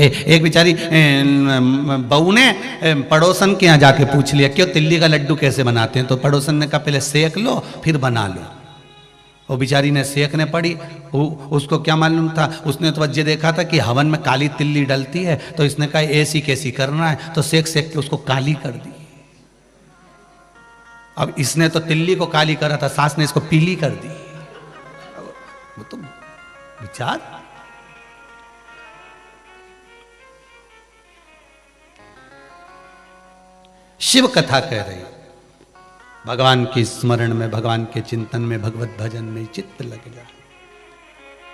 एक बेचारी बहू ने पड़ोसन के यहाँ जाके पूछ लिया क्यों तिल्ली का लड्डू कैसे बनाते हैं, तो पड़ोसन ने कहा पहले सेक लो फिर बना लो। वो बेचारी ने सेकने पड़ी, उसको क्या मालूम था, उसने तो वजह देखा था कि हवन में काली तिल्ली डलती है, तो इसने कहा ऐसी कैसी करना है, तो सेक सेक के उसको काली कर दी। अब इसने तो तिल्ली को काली करा था, सास ने इसको पीली कर दी। वो तो विचार। शिव कथा कह रही, भगवान के स्मरण में, भगवान के चिंतन में, भगवत भजन में चित्त लग जाए।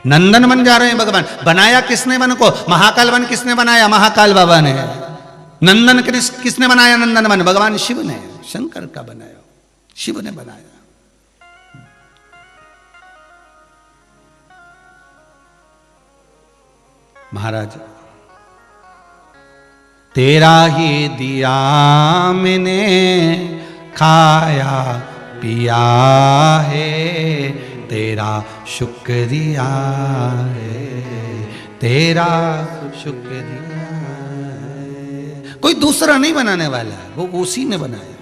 नंदन बन जा रहे हैं भगवान। बनाया किसने वन को? महाकाल वन किसने बनाया? महाकाल बाबा ने। नंदन किसने बनाया? नंदन वन भगवान शिव ने, शंकर का बनाया, शिव ने बनाया। महाराज तेरा ही दिया मैंने खाया पिया है, तेरा शुक्रिया है, तेरा शुक्रिया है। कोई दूसरा नहीं बनाने वाला है, वो उसी ने बनाया।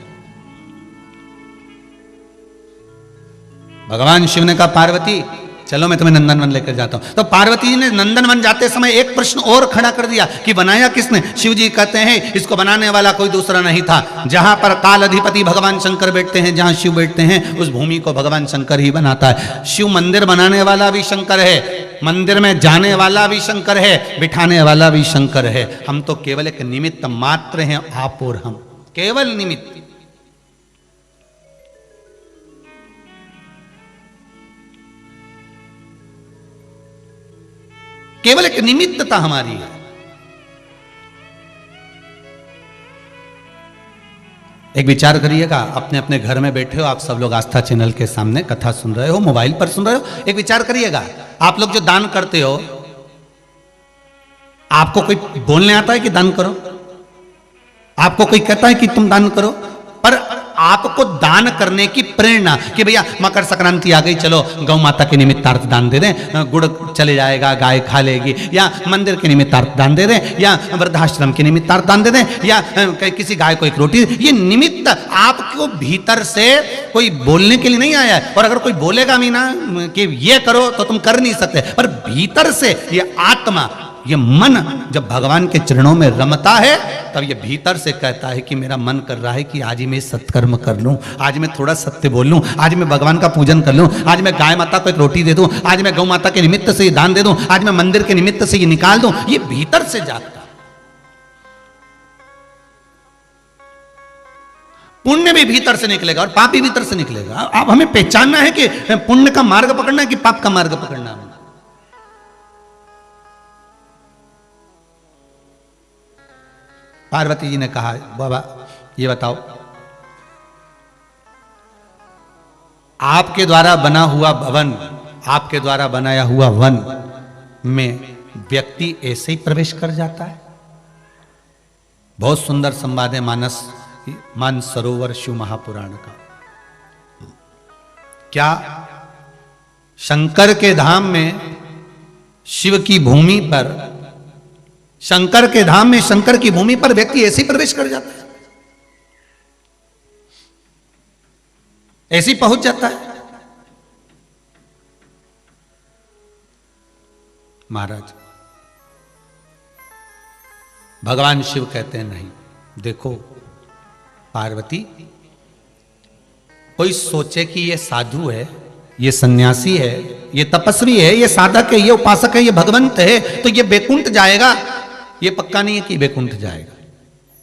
भगवान शिव ने कहा पार्वती चलो मैं तुम्हें नंदनवन लेकर जाता हूं। तो पार्वती जी ने नंदनवन जाते समय एक प्रश्न और खड़ा कर दिया कि बनाया किसने? शिव जी कहते हैं इसको बनाने वाला कोई दूसरा नहीं था। जहां पर काल अधिपति भगवान शंकर बैठते हैं, जहां शिव बैठते हैं, उस भूमि को भगवान शंकर ही बनाता है। शिव मंदिर बनाने वाला भी शंकर है, मंदिर में जाने वाला भी शंकर है, बिठाने वाला भी शंकर है। हम तो केवल एक निमित्त मात्र हैं, आप और हम केवल निमित्त। केवल एक निमित्तता हमारी है। एक विचार करिएगा, अपने अपने घर में बैठे हो आप सब लोग, आस्था चैनल के सामने कथा सुन रहे हो, मोबाइल पर सुन रहे हो। एक विचार करिएगा, आप लोग जो दान करते हो, आपको कोई बोलने आता है कि दान करो? आपको कोई कहता है कि तुम दान करो? पर आपको दान करने की प्रेरणा कि भैया मकर संक्रांति आ गई, चलो गौ माता के निमित्तार्थ दान दे दें, गुड़ चले जाएगा, गाय खा लेगी, या मंदिर के निमित्तार्थ दान दे दें, या वृद्धाश्रम के निमित्तार्थ दान दे दें, या किसी गाय को एक रोटी। ये निमित्त आपको भीतर से कोई बोलने के लिए नहीं आया है। और अगर कोई बोलेगा भी ना कि ये करो तो तुम कर नहीं सकते, पर भीतर से ये आत्मा, ये मन जब भगवान के चरणों में रमता है, तब ये भीतर से कहता है कि मेरा मन कर रहा है कि आज ही मैं सत्कर्म कर लूं, आज मैं थोड़ा सत्य बोल लूं, आज मैं भगवान का पूजन कर लूं, आज मैं गाय माता को एक रोटी दे दूं, आज मैं गौ माता के निमित्त से ये दान दे दूं, आज मैं मंदिर के निमित्त से ये निकाल दूं। ये भीतर से जाता। पुण्य भी भीतर से निकलेगा और पाप भी भीतर से निकलेगा। अब हमें पहचानना है कि पुण्य का मार्ग पकड़ना है कि पाप का मार्ग पकड़ना है। पार्वती जी ने कहा बाबा ये बताओ, आपके द्वारा बना हुआ भवन, आपके द्वारा बनाया हुआ वन में व्यक्ति ऐसे ही प्रवेश कर जाता है? बहुत सुंदर संवाद है मान सरोवर शिव महापुराण का। क्या शंकर के धाम में, शिव की भूमि पर, शंकर के धाम में, शंकर की भूमि पर व्यक्ति ऐसे ही प्रवेश कर जाता है, ऐसे ही पहुंच जाता है? महाराज भगवान शिव कहते हैं नहीं। देखो पार्वती, कोई सोचे कि ये साधु है, ये सन्यासी है, ये तपस्वी है, ये साधक है, ये उपासक है, ये भगवंत है, तो ये बैकुंठ जाएगा, ये पक्का नहीं है कि बैकुंठ जाएगा।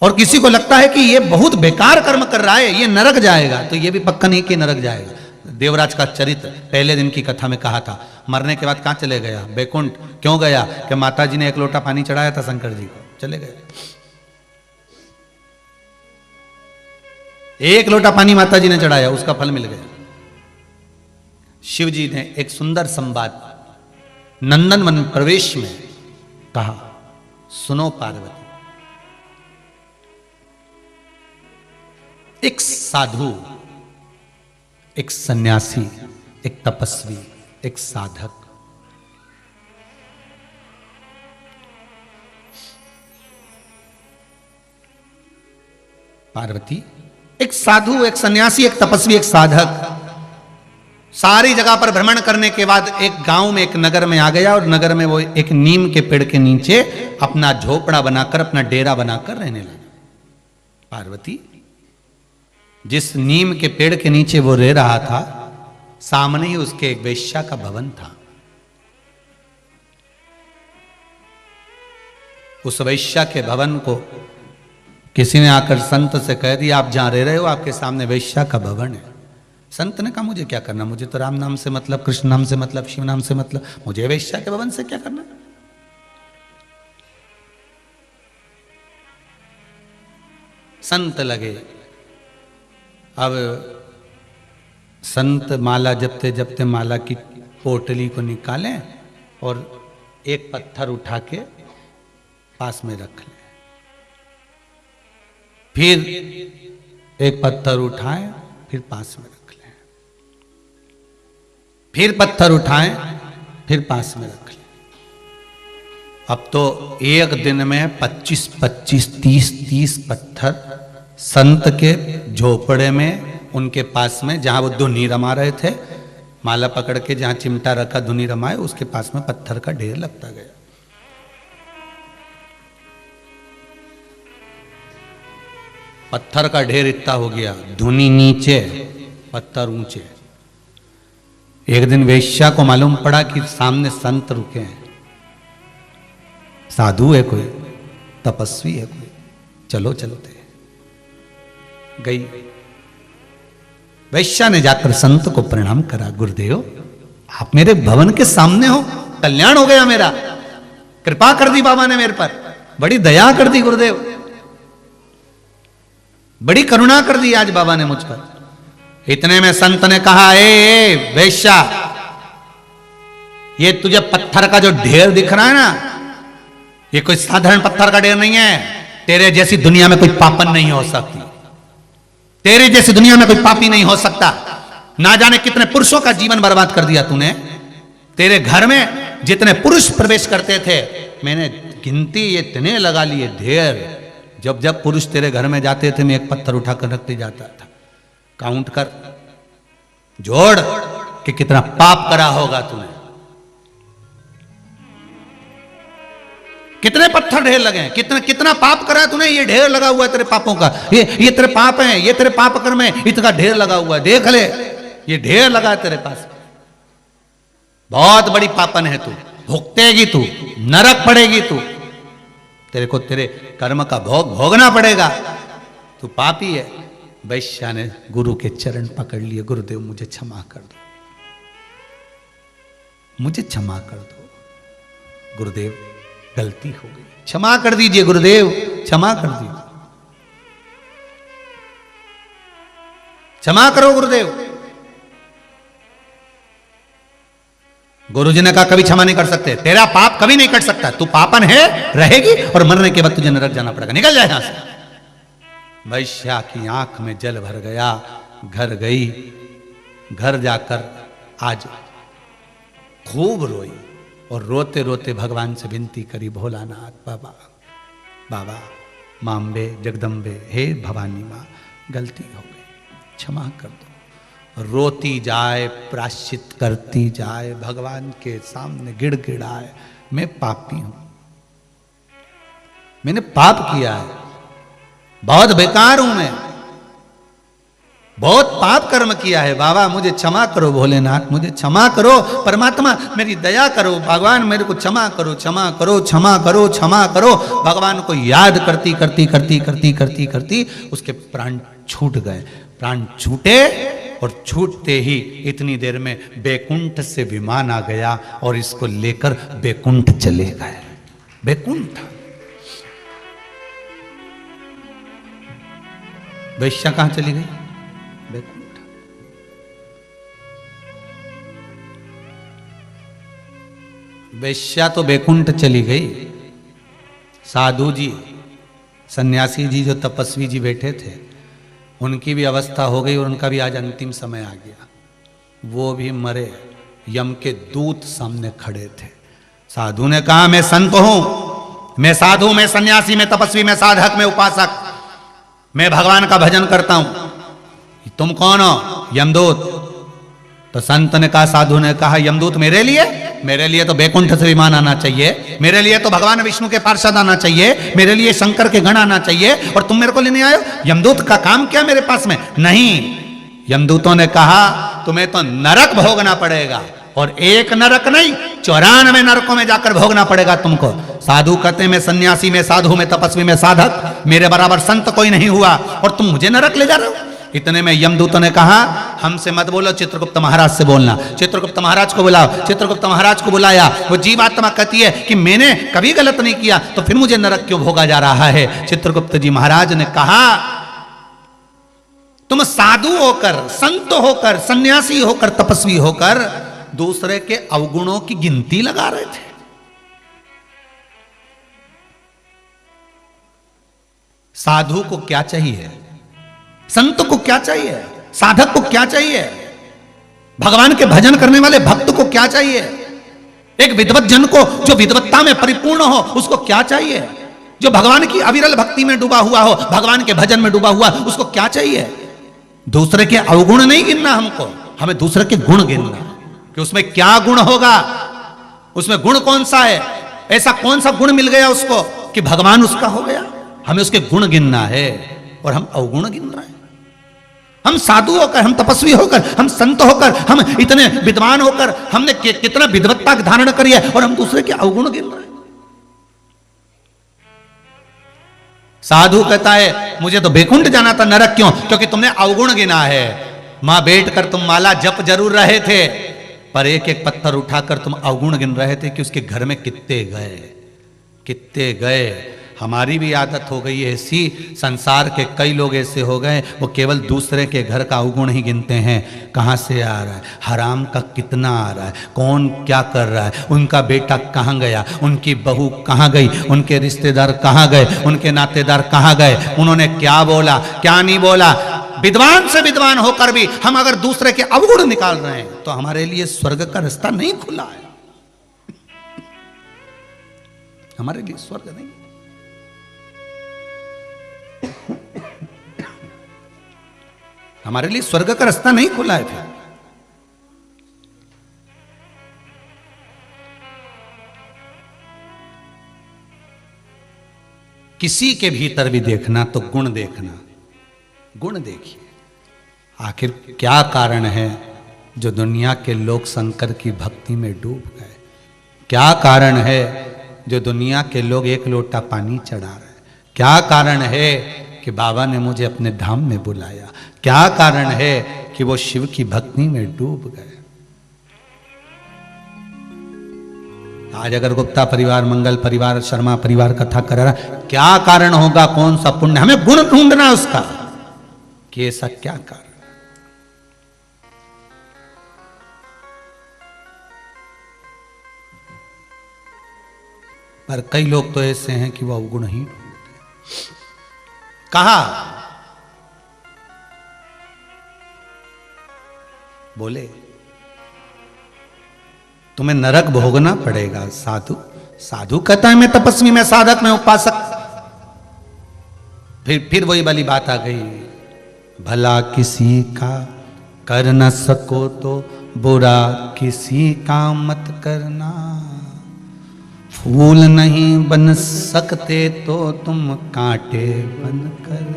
और किसी को लगता है कि ये बहुत बेकार कर्म कर रहा है, ये नरक जाएगा, तो ये भी पक्का नहीं कि नरक जाएगा। देवराज का चरित्र पहले दिन की कथा में कहा था, मरने के बाद कहां चले गया? बैकुंठ। क्यों गया? कि माता जी ने एक लोटा पानी चढ़ाया था शंकर जी को, चले गए। एक लोटा पानी माता जी ने चढ़ाया, उसका फल मिल गया। शिव जी ने एक सुंदर संवाद नंदनवन प्रवेश में कहा, सुनो पार्वती, एक साधु, एक सन्यासी, एक तपस्वी, एक साधक पार्वती, एक साधु, एक सन्यासी, एक तपस्वी, एक साधक सारी जगह पर भ्रमण करने के बाद एक गांव में, एक नगर में आ गया और नगर में वो एक नीम के पेड़ के नीचे अपना झोपड़ा बनाकर, अपना डेरा बनाकर रहने लगा। पार्वती, जिस नीम के पेड़ के नीचे वो रह रहा था, सामने ही उसके एक वेश्या का भवन था। उस वेश्या के भवन को किसी ने आकर संत से कह दिया, आप जहां रह रहे हो आपके सामने वेश्या का भवन है। संत ने कहा, मुझे क्या करना, मुझे तो राम नाम से मतलब, कृष्ण नाम से मतलब, शिव नाम से मतलब, मुझे वेश्या के भवन से क्या करना। संत लगे। अब संत माला जपते जपते माला की पोटली को निकालें और एक पत्थर उठा के पास में रख लें। फिर एक पत्थर उठाएं, फिर पास में रख लें। फिर पत्थर उठाएं, फिर पास में रख लें। अब तो एक दिन में 25-25, 30-30 पत्थर संत के झोपड़े में, उनके पास में जहां वो धुनी रमा रहे थे, माला पकड़ के जहां चिमटा रखा धुनी रमाए, उसके पास में पत्थर का ढेर लगता गया। पत्थर का ढेर इतना हो गया, धुनी नीचे, पत्थर ऊंचे। एक दिन वेश्या को मालूम पड़ा कि सामने संत रुके हैं, साधु है कोई, तपस्वी है कोई, चलो चलते। गई वैश्या ने जाकर संत को प्रणाम करा, गुरुदेव आप मेरे भवन के सामने हो, कल्याण हो गया मेरा, कृपा कर दी बाबा ने मेरे पर, बड़ी दया कर दी गुरुदेव, बड़ी करुणा कर दी आज बाबा ने मुझ पर। इतने में संत ने कहा, ए वैश्या, ये तुझे पत्थर का जो ढेर दिख रहा है ना, ये कोई साधारण पत्थर का ढेर नहीं है, तेरे जैसी दुनिया में कोई पापन नहीं हो सकती, तेरे जैसी दुनिया में कोई पापी नहीं हो सकता। ना जाने कितने पुरुषों का जीवन बर्बाद कर दिया तूने। तेरे घर में जितने पुरुष प्रवेश करते थे, मैंने गिनती ये इतने लगा लिए ढेर। जब जब पुरुष तेरे घर में जाते थे, मैं एक पत्थर उठाकर रखते जाता था। काउंट कर, जोड़ कि कितना पाप करा होगा तूने, कितने पत्थर ढेर लगे हैं, कितना पाप करा तूने। ये ढेर लगा हुआ है तेरे पापों का, ये तेरे पाप हैं, ये तेरे पाप कर्म है, इतना ढेर लगा हुआ है, देख ले, ये ढेर लगा है तेरे पास। बहुत बड़ी पापन है तू, भुगतेगी तू, नरक पड़ेगी तू, तेरे को तेरे कर्म का भोग भोगना पड़ेगा, तू पापी है। वैश्या ने गुरु के चरण पकड़ लिए, गुरुदेव मुझे क्षमा कर दो, मुझे क्षमा कर दो गुरुदेव, गलती हो गई, क्षमा कर दीजिए गुरुदेव, क्षमा कर दीजिए, क्षमा करो गुरुदेव। गुरुजी ने कहा, कभी क्षमा नहीं कर सकते, तेरा पाप कभी नहीं कट सकता, तू पापन है, रहेगी और मरने के बाद तुझे नरक जाना पड़ेगा, निकल जाए यहां से। वैश्या की आंख में जल भर गया, घर गई, घर जाकर आज खूब रोई और रोते रोते भगवान से विनती करी, भोलानाथ बाबा, बाबा माम्बे जगदम्बे, हे भवानी माँ, गलती हो गई, क्षमा कर दो। रोती जाए, प्रायश्चित करती जाए, भगवान के सामने गिड़गिड़ाए, मैं पापी हूं, मैंने पाप किया है, बहुत बेकार हूं मैं, बहुत पाप कर्म किया है, बाबा मुझे क्षमा करो, भोलेनाथ मुझे क्षमा करो, परमात्मा मेरी दया करो, भगवान मेरे को क्षमा करो, क्षमा करो, क्षमा करो, क्षमा करो। भगवान को याद करती करती करती करती करती करती उसके प्राण छूट गए। प्राण छूटे और छूटते ही इतनी देर में बैकुंठ से विमान आ गया और इसको लेकर बैकुंठ चले गए। बैकुंठ, वैश्या कहां चली गई? बैकुंठ। वैश्या तो बैकुंठ चली गई, साधु जी, सन्यासी जी, जो तपस्वी जी बैठे थे, उनकी भी अवस्था हो गई और उनका भी आज अंतिम समय आ गया, वो भी मरे। यम के दूत सामने खड़े थे। साधु ने कहा, मैं संत हूं, मैं साधु, मैं सन्यासी, मैं तपस्वी, मैं साधक, मैं उपासक, मैं भगवान का भजन करता हूं। तुम कौन हो? यमदूत। तो संत ने कहा, साधु ने कहा, यमदूत मेरे लिए तो बैकुंठ से विमान आना चाहिए, मेरे लिए तो भगवान विष्णु के पार्षद आना चाहिए, मेरे लिए शंकर के गण आना चाहिए, और तुम मेरे को लेने आए हो? यमदूत का काम क्या मेरे पास में? नहीं। यमदूतों ने कहा, तुम्हें तो नरक भोगना पड़ेगा, और एक नरक नहीं 94 नरकों में जाकर भोगना पड़ेगा तुमको। साधु कहते मैं सन्यासी में साधु में तपस्वी में साधक, मेरे बराबर संत कोई नहीं हुआ, और तुम मुझे नरक ले जा रहे हो। इतने में यमदूतों ने कहा, हमसे मत बोलो, चित्रगुप्त महाराज से बोलना। चित्रगुप्त महाराज को बुलाओ। चित्रगुप्त महाराज को बुलाया। वो जीवात्मा कहती है कि मैंने कभी गलत नहीं किया, तो फिर मुझे नरक क्यों भोगा जा रहा है? चित्रगुप्त जी महाराज ने कहा, तुम साधु होकर, संत होकर, सन्यासी होकर, तपस्वी होकर दूसरे के अवगुणों की गिनती लगा रहे थे। साधु को क्या चाहिए? संत को क्या चाहिए? साधक को क्या चाहिए? भगवान के भजन करने वाले भक्त को क्या चाहिए? एक विद्वत जन को जो विद्वत्ता में परिपूर्ण हो, उसको क्या चाहिए? जो भगवान की अविरल भक्ति में डूबा हुआ हो, भगवान के भजन में डूबा हुआ, उसको क्या चाहिए? दूसरे के अवगुण नहीं गिनना हमको, हमें दूसरे के गुण गिनना, कि उसमें क्या गुण होगा, उसमें गुण कौन सा है, ऐसा कौन सा गुण मिल गया उसको कि भगवान उसका हो गया। हमें उसके गुण गिनना है, और हम अवगुण गिन रहे हैं। हम साधु होकर, हम तपस्वी होकर, हम संत होकर, हम इतने विद्वान होकर, हमने कितना विद्वत्ता धारण करी है, और हम दूसरे के अवगुण गिन रहे हैं। साधु कहता है, मुझे तो बैकुंठ जाना था, नरक क्यों? क्योंकि तुमने अवगुण गिना है। मां बैठकर तुम माला जप जरूर रहे थे, पर एक एक पत्थर उठाकर तुम अवगुण गिन रहे थे कि उसके घर में कितने गए। हमारी भी आदत हो गई है ऐसी, संसार के कई लोग ऐसे हो गए, वो केवल दूसरे के घर का अवगुण ही गिनते हैं। कहाँ से आ रहा है, हराम का कितना आ रहा है, कौन क्या कर रहा है, उनका बेटा कहाँ गया, उनकी बहू कहाँ गई, उनके रिश्तेदार कहाँ गए, उनके नातेदार कहाँ गए, उन्होंने क्या बोला क्या नहीं बोला। विद्वान से विद्वान होकर भी हम अगर दूसरे के अवगुण निकाल रहे हैं, तो हमारे लिए स्वर्ग का रास्ता नहीं खुला है। हमारे लिए स्वर्ग नहीं। हमारे लिए स्वर्ग का रास्ता नहीं खुला है। फिर किसी के भीतर भी देखना तो गुण देखना, गुण देखिए। आखिर क्या कारण है जो दुनिया के लोग शंकर की भक्ति में डूब गए? क्या कारण है जो दुनिया के लोग एक लोटा पानी चढ़ा रहे हैं? क्या कारण है कि बाबा ने मुझे अपने धाम में बुलाया? क्या कारण है कि वो शिव की भक्ति में डूब गए? आज अगर गुप्ता परिवार, मंगल परिवार, शर्मा परिवार कथा कर रहा, क्या कारण होगा? कौन सा पुण्य? हमें गुण ढूंढना उसका कि ऐसा क्या कारण। पर कई लोग तो ऐसे हैं कि वो अवगुण ही ढूंढते हैं। कहा बोले तुम्हें नरक भोगना पड़ेगा। साधु कहता है मैं तपस्वी, मैं साधक, मैं उपासक। फिर वही वाली बात आ गई, भला किसी का कर न सको तो बुरा किसी का मत करना। फूल नहीं बन सकते तो तुम कांटे बनकर।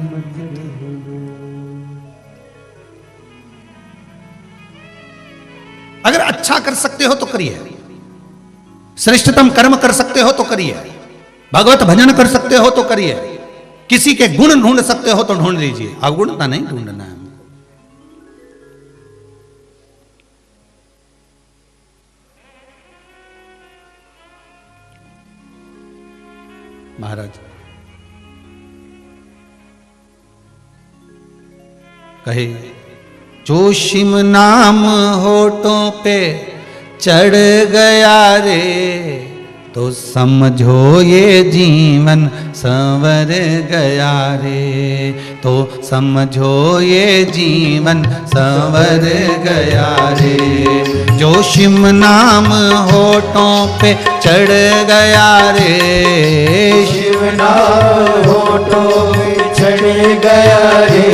अगर अच्छा कर सकते हो तो करिए, श्रेष्ठतम कर्म कर सकते हो तो करिए, भगवत भजन कर सकते हो तो करिए, किसी के गुण ढूंढ सकते हो तो ढूंढ लीजिए, अवगुणता नहीं ढूंढना है। महाराज कहे, जोशिम नाम होठों पे चढ़ गया रे, तो समझो ये जीवन संवर गया रे, तो समझो ये जीवन संवर गया रे। जोशिम नाम होठों पे चढ़ गया रे, शिव नाम होठों पे चढ़ गया गया रे।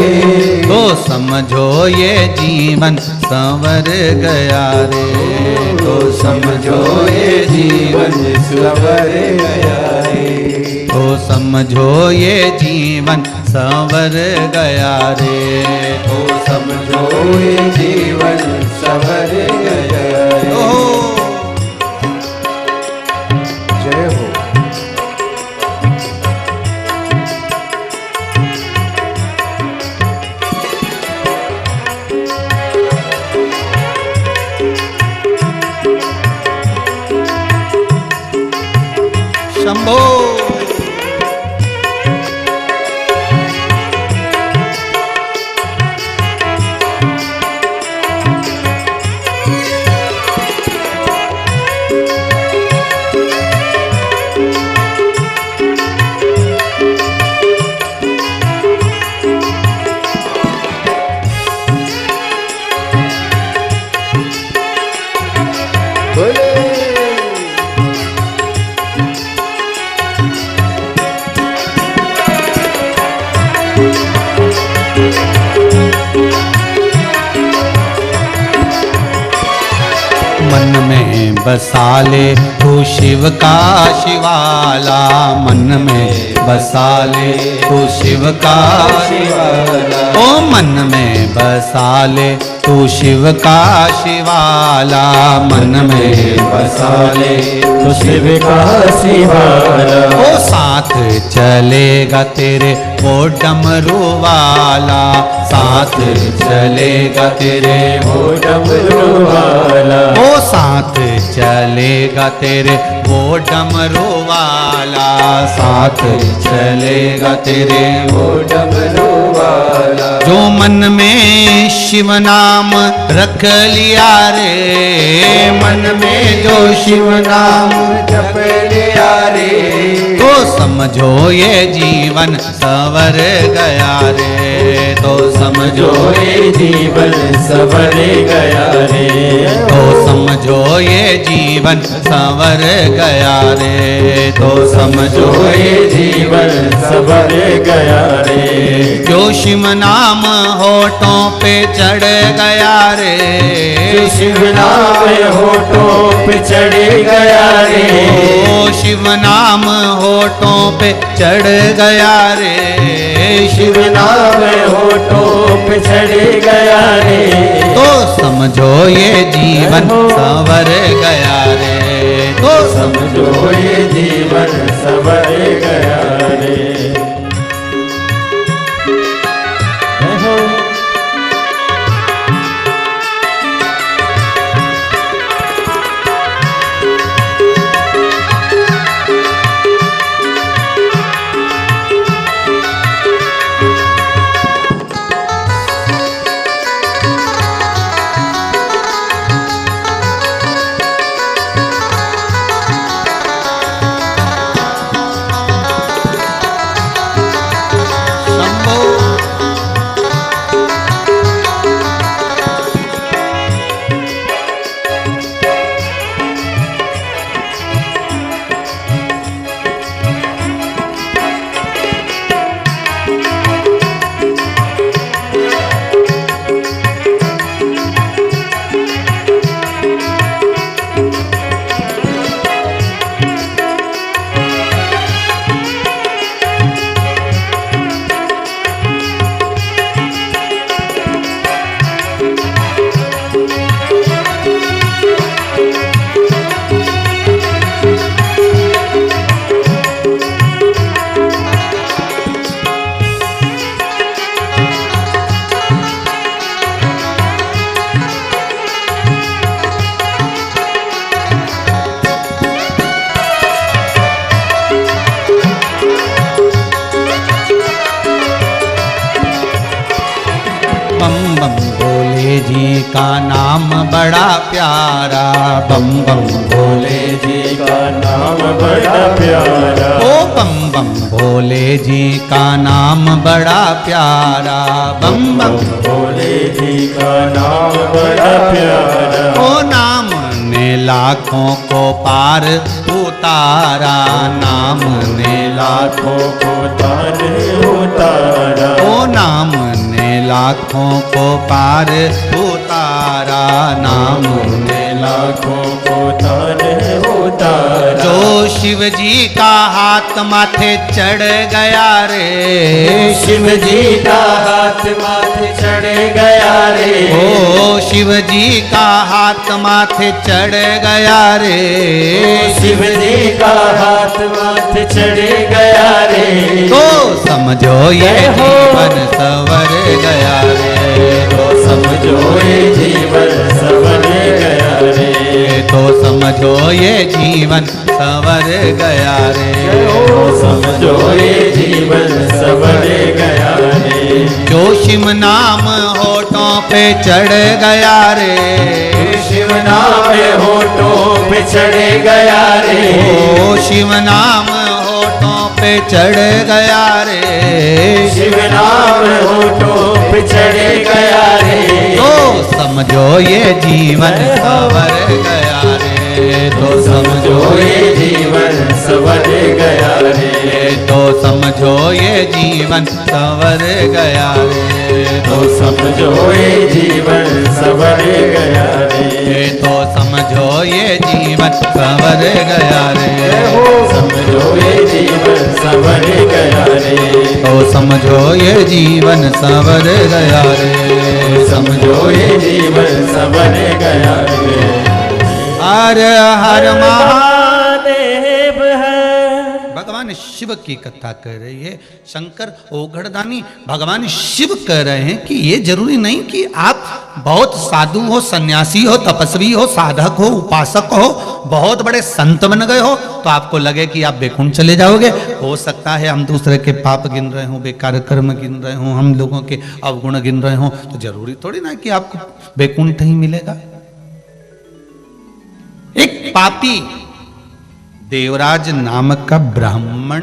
तो समझो ये जीवन संवर गया रे। तो समझो ये जीवन संवर गया रे। तो समझो ये जीवन संवर गया रे। तो समझो ये जीवन संवर गया रे। जय हो। शंभो। मन में बसा ले तू शिव का शिवाला। मन में बसा ले तू शिव का शिवाला। ओ मन में बसा ले तू शिव का शिवाला। मन में बसा ले तो शिव का शिवाला। ओ साथ चलेगा तेरे वो डमरू वाला। साथ चलेगा तेरे वो डमरू वाला। ओ साथ चलेगा तेरे वो डमरू वाला। साथ चलेगा तेरे वो डमरू वाला। जो मन में शिव नाम रख लिया रे। मन में जो शिव नाम जप लिया रे। तो समझो ये जीवन संवर गया रे। तो समझो ये जीवन संवर गया रे। तो समझो ये जीवन संवर गया रे। तो समझो ये जीवन संवर गया रे। जो शिव नाम होठों पे चढ़ गया रे। जो शिव नाम होठों पे चढ़ गया रे। ओ शिव नाम होठों पे चढ़ गया रे। शिव नाम होठों पे चढ़ गया रे। तो समझो ये जीवन संवर गया रे। तो समझो ये जीवन संवर गया रे। जी का नाम बड़ा प्यारा। बम बम भोले जी का नाम बड़ा प्यारा। ओ बम बम भोले जी का नाम बड़ा प्यारा। बम बम भोले जी का नाम बड़ा प्यारा। ओ नाम ने लाखों को पार उतारा, नाम ने लाखों को तारे उतारा, ओ नाम ने लाखों को पार उतारा, नाम ने लाखों को तारे उतारा। जो शिव जी का हाथ माथे चढ़ गया रे, शिव जी का हाथ माथे चढ़ गया रे, ओ शिव जी का हाथ माथे चढ़ गया रे, शिव जी का हाथ माथे चढ़ गया रे। तो समझो ये जीवन सवर गया रे, तो समझो ये जीवन सवर गया रे, तो समझो ये जीवन सवर गया रे, तो समझो ये जीवन सवर गया रे। जो शिव नाम होठों पे चढ़ गया रे, शिव नाम होठों पे चढ़ गया रे, ओ शिव नाम होठों पे चढ़ गया रे, शिव नाम होठों पे चढ़ गया रे। तो समझो ये जीवन सवर गया रे, तो समझो ये जीवन सवर गया रे, तो समझो ये जीवन सवर गया रे, तो समझो ये जीवन सवर गया रे, तो समझो ये जीवन सवर गया रे, समझो ये जीवन सवर गया रे, तो समझो ये जीवन सवर गया रे, समझो ये जीवन सवर गया रे। हर हर महादेव है। भगवान शिव की कथा कर रही है, शंकर ओघड़दानी भगवान शिव कह रहे हैं कि ये जरूरी नहीं कि आप बहुत साधु हो, सन्यासी हो, तपस्वी हो, साधक हो, उपासक हो, बहुत बड़े संत बन गए हो तो आपको लगे कि आप बैकुंठ चले जाओगे। हो सकता है हम दूसरे के पाप गिन रहे हो, बेकार कर्म गिन रहे हो, हम लोगों के अवगुण गिन रहे हो, तो जरूरी थोड़ी ना कि आपको बैकुंठ ही मिलेगा। एक पापी देवराज नामक का ब्राह्मण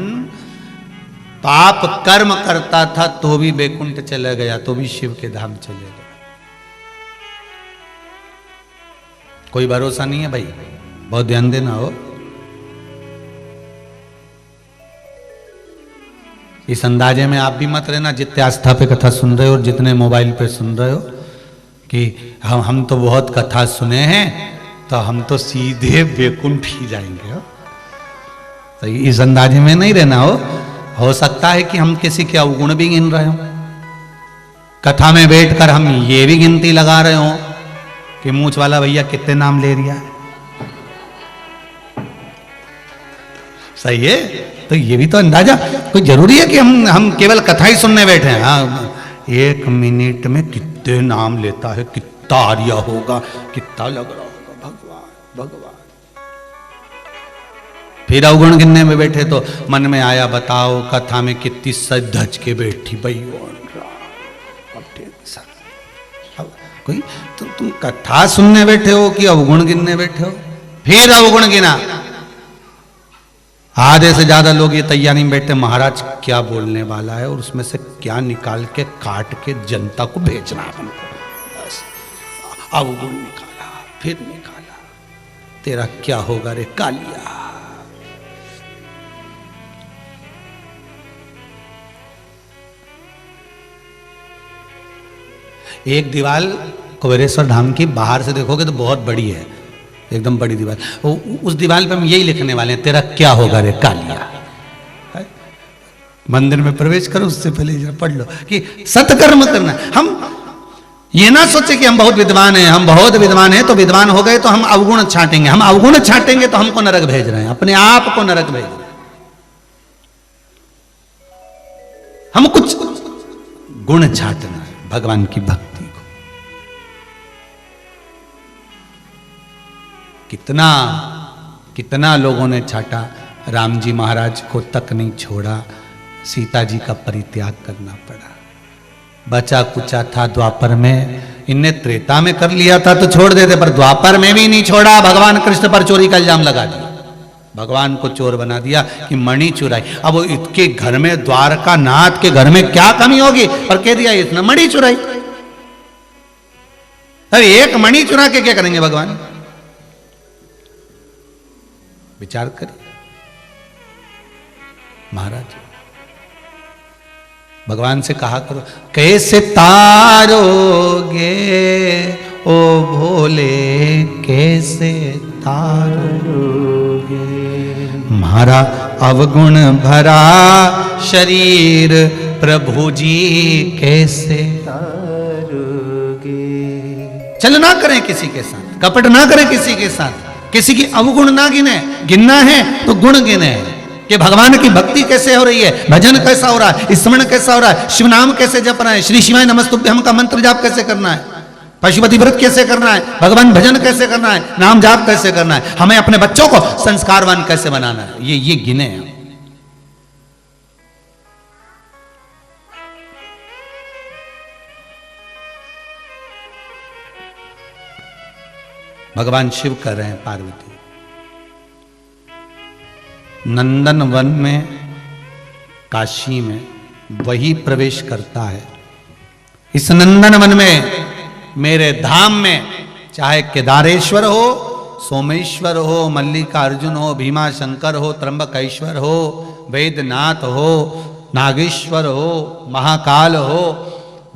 पाप कर्म करता था तो भी बैकुंठ चला गया, तो भी शिव के धाम चले गया। कोई भरोसा नहीं है भाई, बहुत ध्यान देना हो। इस अंदाजे में आप भी मत रहना जितने आस्था पे कथा सुन रहे हो और जितने मोबाइल पे सुन रहे हो कि हम तो बहुत कथा सुने हैं तो हम तो सीधे बैकुंठ ही जाएंगे। हो तो इस अंदाजे में नहीं रहना हो सकता है कि हम किसी के अवगुण भी गिन रहे हो, कथा में बैठकर हम ये भी गिनती लगा रहे हो कि मूंछ वाला भैया कितने नाम ले रिया है। सही है, तो ये भी तो अंदाजा, कोई जरूरी है कि हम केवल कथा ही सुनने बैठे हैं। हाँ, 1 मिनट में कितने नाम लेता है, कितना आर्या होगा, कितना लग रहा होगा, भगवान भगवान। फिर अवगुण गिनने में बैठे तो मन में आया, बताओ कथा में कितनी सज धज के बैठी भाई। कोई तुम कथा सुनने बैठे हो कि अवगुण गिनने बैठे हो? फिर अवगुण गिना। आधे से ज्यादा लोग ये तैयारी में बैठे, महाराज क्या बोलने वाला है और उसमें से क्या निकाल के काट के जनता को भेजना है हमको। बस अवगुण निकाला, फिर निकाला, तेरा क्या होगा रे कालिया। एक दीवार कुबेरेश्वर धाम की बाहर से देखोगे तो बहुत बड़ी है, एकदम बड़ी दीवार। उस दीवार पे हम यही लिखने वाले हैं, तेरा क्या होगा रे कालिया। मंदिर में प्रवेश करो उससे पहले जरा पढ़ लो कि सत्कर्म करना। हम ये ना सोचे कि हम बहुत विद्वान हैं, हम बहुत विद्वान हैं तो विद्वान हो गए तो हम अवगुण छांटेंगे। हम अवगुण छांटेंगे तो हमको नरक भेज रहे हैं, अपने आप को नरक भेज रहे हैं। हम कुछ गुण छांटना है भगवान की भक्ति को। कितना कितना लोगों ने छाटा, राम जी महाराज को तक नहीं छोड़ा, सीता जी का परित्याग करना पड़ा। बचा कुचा था द्वापर में, इनने त्रेता में कर लिया था तो छोड़ देते, पर द्वापर में भी नहीं छोड़ा। भगवान कृष्ण पर चोरी का इल्जाम लगा दिया, भगवान को चोर बना दिया कि मणि चुराई। अब वो इसके घर में, द्वारका नाथ के घर में क्या कमी होगी, और कह दिया इसने मणि चुराई। अरे एक मणि चुरा के क्या करेंगे भगवान? विचार करिए महाराज। भगवान से कहा करो, कैसे तारोगे ओ भोले, कैसे तारोगे मारा अवगुण भरा शरीर, प्रभु जी कैसे तारोगे। चल ना करें किसी के साथ, कपट ना करें किसी के साथ, किसी की अवगुण ना गिने, गिनना है तो गुण गिने कि भगवान की भक्ति कैसे हो रही है, भजन कैसा हो रहा है, स्मरण कैसा हो रहा है, शिव नाम कैसे जप रहा है, श्री शिवाय नमस्तुभ्यम का मंत्र जाप कैसे करना है, पशुपति व्रत कैसे करना है, भगवान भजन कैसे करना है, नाम जाप कैसे करना है, हमें अपने बच्चों को संस्कारवान कैसे बनाना है, ये गिने हैं। भगवान शिव कर रहे हैं पार्वती नंदन वन में, काशी में वही प्रवेश करता है। इस नंदन वन में, मेरे धाम में, चाहे केदारेश्वर हो, सोमेश्वर हो, मल्लिकार्जुन हो, भीमा शंकर हो, त्र्यंबकेश्वर हो, वैद्यनाथ हो, नागेश्वर हो, महाकाल हो,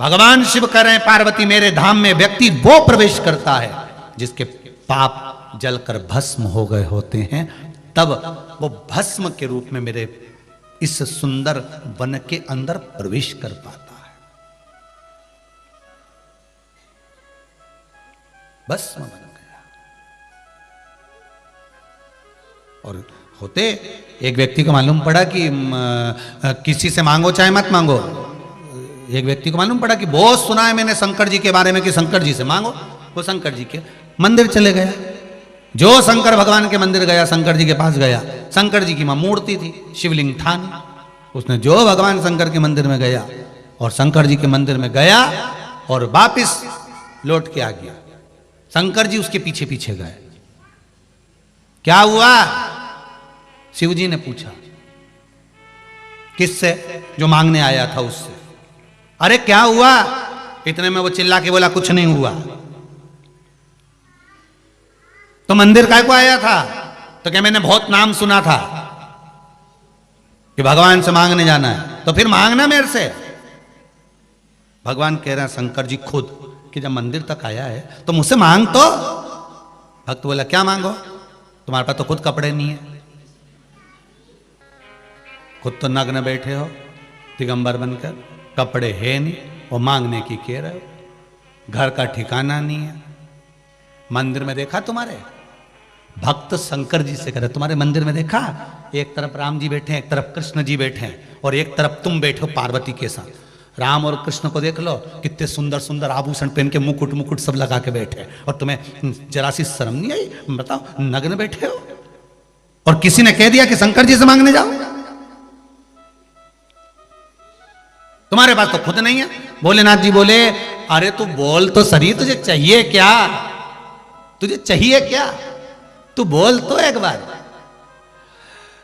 भगवान शिव कह रहे हैं पार्वती मेरे धाम में व्यक्ति वो प्रवेश करता है जिसके पाप जलकर भस्म हो गए होते हैं, तब वो भस्म के रूप में मेरे इस सुंदर वन के अंदर प्रवेश कर पाता है। भस्म बन गया। और होते एक व्यक्ति को मालूम पड़ा कि किसी से मांगो चाहे मत मांगो, एक व्यक्ति को मालूम पड़ा कि बहुत सुना है मैंने शंकर जी के बारे में कि शंकर जी से मांगो, वो शंकर जी के मंदिर चले गया। जो शंकर भगवान के मंदिर गया, शंकर जी के पास गया, शंकर जी की मां मूर्ति थी, शिवलिंग था नहीं। उसने जो भगवान शंकर के मंदिर में गया और शंकर जी के मंदिर में गया और वापिस लौट के आ गया, शंकर जी उसके पीछे पीछे गए। क्या हुआ? शिव जी ने पूछा। किससे? जो मांगने आया था उससे। अरे क्या हुआ? इतने में वो चिल्ला के बोला कुछ नहीं हुआ। तो मंदिर काय को आया था? तो क्या मैंने बहुत नाम सुना था कि भगवान से मांगने जाना है, तो फिर मांगना मेरे से। भगवान कह रहे हैं शंकर जी खुद कि जब मंदिर तक आया है तो मुझसे मांग तो। भक्त बोला क्या मांगो? तुम्हारे पास तो खुद कपड़े नहीं है, खुद तो नग्न बैठे हो दिगंबर बनकर, कपड़े है नहीं, वो मांगने की कह रहे हो, घर का ठिकाना नहीं है। मंदिर में देखा तुम्हारे भक्त शंकर जी से कह रहे तुम्हारे मंदिर में देखा, एक तरफ राम जी बैठे हैं, एक तरफ कृष्ण जी बैठे हैं, और एक तरफ तुम बैठे हो पार्वती के साथ। राम और कृष्ण को देख लो, कितने सुंदर सुंदर आभूषण पहन के मुकुट मुकुट सब लगा के बैठे, और तुम्हें जरा सी शर्म नहीं आई? बताओ, नग्न बैठे हो और किसी ने कह दिया कि शंकर जी से मांगने जाओ। तुम्हारे पास तो खुद नहीं है। भोलेनाथ जी बोले अरे तू बोल तो सही, तुझे चाहिए क्या? तुझे चाहिए क्या? तू बोल तो एक बार।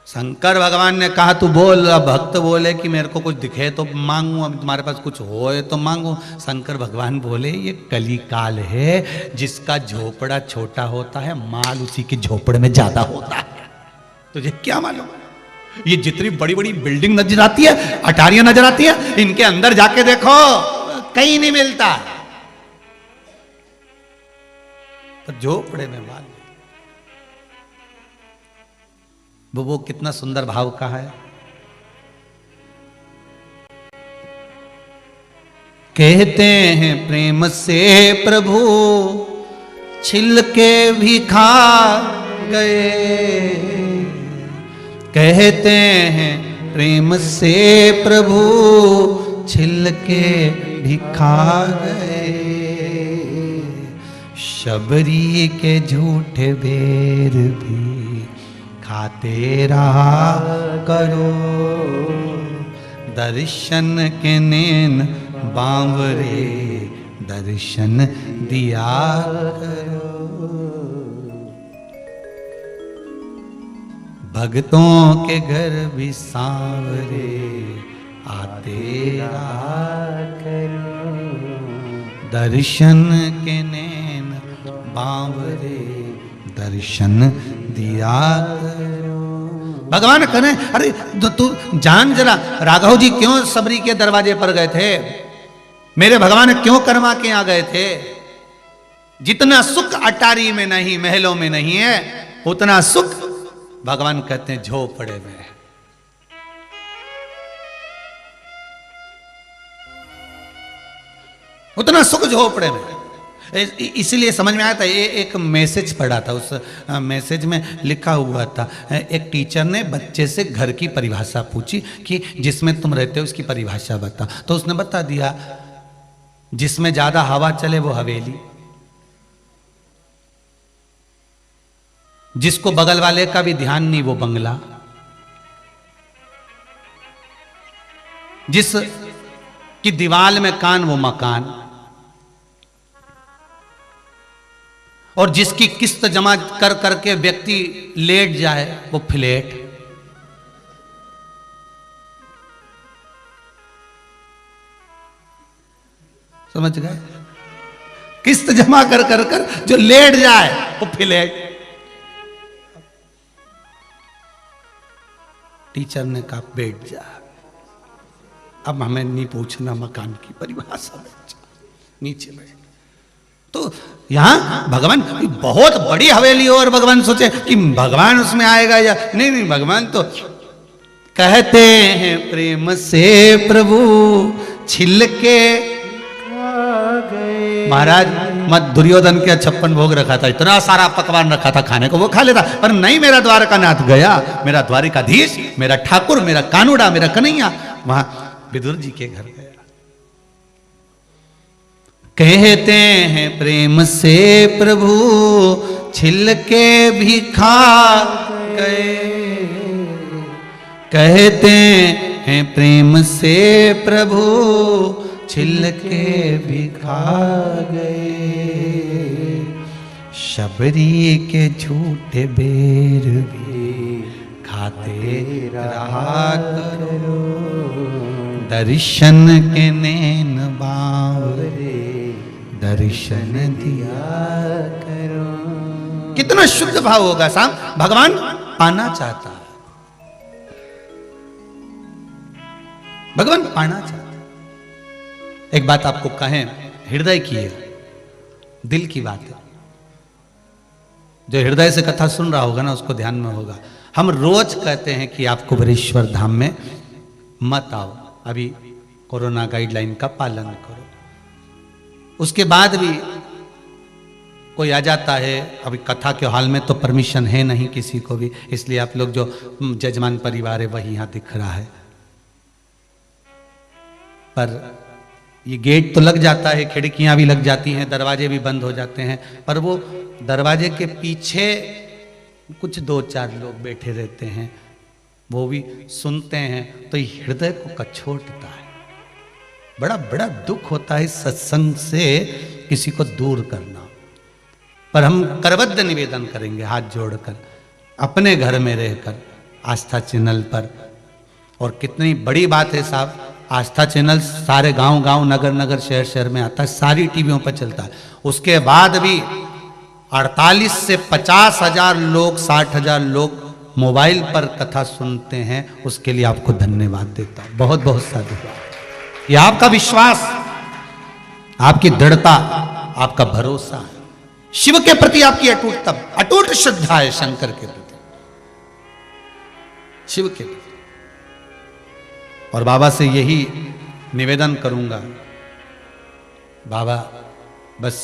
शंकर भगवान ने कहा तू बोल। अब भक्त बोले कि मेरे को कुछ दिखे तो मांगू, अब तुम्हारे पास कुछ होए तो मांगू। शंकर भगवान बोले ये कली काल है, जिसका झोपड़ा छोटा होता है माल उसी के झोपड़े में ज्यादा होता है। तुझे क्या मालूम? ये जितनी बड़ी बड़ी बिल्डिंग नजर आती है, अटारियां नजर आती है, इनके अंदर जाके देखो कहीं नहीं मिलता, तो झोपड़े में माल। वो कितना सुंदर भाव का है। कहते हैं प्रेम से प्रभु छिलके भी खा गए, कहते हैं प्रेम से प्रभु छिलके भी खा गए, शबरी के झूठे बेर भी खाते रहा करो, दर्शन के नैन बांवरे दर्शन दिया करो, भक्तों के घर भी सांवरे आते रहा करो, दर्शन के नैन बांवरे दर्शन दिया करो। भगवान करें, अरे तू जान जरा, राघव जी क्यों सबरी के दरवाजे पर गए थे, मेरे भगवान क्यों कर्मा के यहां गए थे। जितना सुख अटारी में नहीं, महलों में नहीं है, उतना सुख भगवान कहते हैं झोपड़े में है। उतना सुख झोपड़े में। इसलिए समझ में आया था, ये एक मैसेज पढ़ा था, उस मैसेज में लिखा हुआ था, एक टीचर ने बच्चे से घर की परिभाषा पूछी कि जिसमें तुम रहते हो उसकी परिभाषा बता, तो उसने बता दिया जिसमें ज्यादा हवा चले वो हवेली, जिसको बगल वाले का भी ध्यान नहीं वो बंगला, जिस की दीवार में कान वो मकान, और जिसकी किस्त जमा कर करके व्यक्ति लेट जाए वो फ्लैट। समझ गए? किस्त जमा कर कर कर जो लेट जाए वो फ्लैट। टीचर ने कहा बैठ जा, अब हमें नहीं पूछना मकान की परिभाषा, नीचे बैठ। तो यहां भगवान बहुत बड़ी हवेली हो और भगवान सोचे कि भगवान उसमें आएगा या नहीं, नहीं भगवान तो कहते हैं प्रेम से प्रभु छिलके महाराज मत दुर्योधन के 56 भोग रखा था, इतना सारा पकवान रखा था खाने को, वो खा लेता, पर नहीं, मेरा द्वारकानाथ गया, मेरा द्वारिकाधीश, मेरा ठाकुर, मेरा कानूड़ा, मेरा कन्हैया वहां विदुर जी के घर गया। कहते हैं प्रेम से प्रभु छिलके भी खा गए, कहते हैं प्रेम से प्रभु छिलके भी खा गए, शबरी के झूठे बेर भी खाते रहा करो, दर्शन के नैन बावरे दर्शन दिया करो। कितना शुद्ध भाव होगा साहब, भगवान पाना चाहता है, भगवान पाना चाहता है। एक बात आपको कहें, हृदय की है, दिल की बात है, जो हृदय से कथा सुन रहा होगा ना उसको ध्यान में होगा। हम रोज कहते हैं कि आप कुबेरेश्वर धाम में मत आओ, अभी कोरोना गाइडलाइन का पालन करो। उसके बाद भी कोई आ जाता है, अभी कथा के हॉल में तो परमिशन है नहीं किसी को भी, इसलिए आप लोग जो जजमान परिवार है वही यहां दिख रहा है, पर ये गेट तो लग जाता है, खिड़कियां भी लग जाती हैं, दरवाजे भी बंद हो जाते हैं, पर वो दरवाजे के पीछे कुछ 2-4 लोग बैठे रहते हैं, वो भी सुनते हैं, तो हृदय को कछोटता है। बड़ा बड़ा दुख होता है सत्संग से किसी को दूर करना, पर हम करबद्ध निवेदन करेंगे हाथ जोड़कर अपने घर में रहकर आस्था चैनल पर। और कितनी बड़ी बात है साहब, आस्था चैनल सारे गांव गांव नगर नगर शहर शहर में आता है, सारी टीवियों पर चलता है, उसके बाद भी 48 से 50,000 लोग 60,000 लोग मोबाइल पर कथा सुनते हैं, उसके लिए आपको धन्यवाद देता हूं, बहुत बहुत साधुवाद। ये आपका विश्वास, आपकी दृढ़ता, आपका भरोसा है, शिव के प्रति आपकी अटूट श्रद्धा है, शंकर के प्रति, शिव के प्रति। और बाबा से यही निवेदन करूंगा, बाबा बस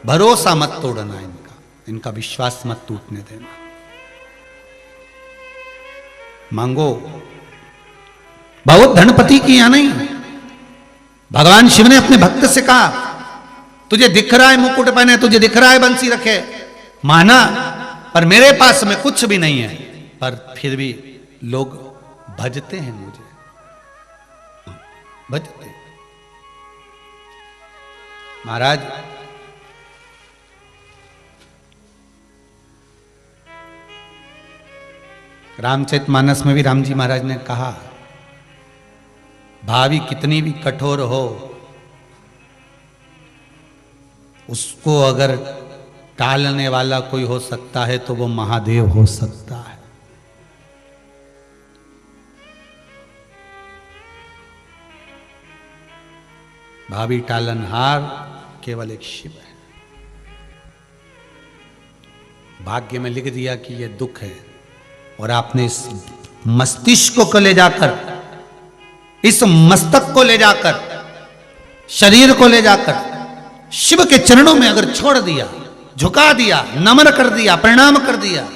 भरोसा मत तोड़ना, इनका विश्वास मत टूटने देना। मांगो, बहुत धनपति की यहां नहीं, भगवान शिव ने अपने भक्त से कहा तुझे दिख रहा है मुकुट पहने, तुझे दिख रहा है बंसी रखे, माना, पर मेरे पास में कुछ भी नहीं है, पर फिर भी लोग भजते हैं मुझे, भजते। महाराज रामचरितमानस में भी राम जी महाराज ने कहा, भावी कितनी भी कठोर हो, उसको अगर टालने वाला कोई हो सकता है तो वो महादेव हो सकता है। भावी टालनहार केवल एक शिव है। भाग्य में लिख दिया कि ये दुख है और आपने इस मस्तिष्क को ले जाकर, इस मस्तक को ले जाकर, शरीर को ले जाकर शिव के चरणों में अगर छोड़ दिया, झुका दिया, नमन कर दिया, प्रणाम कर दिया,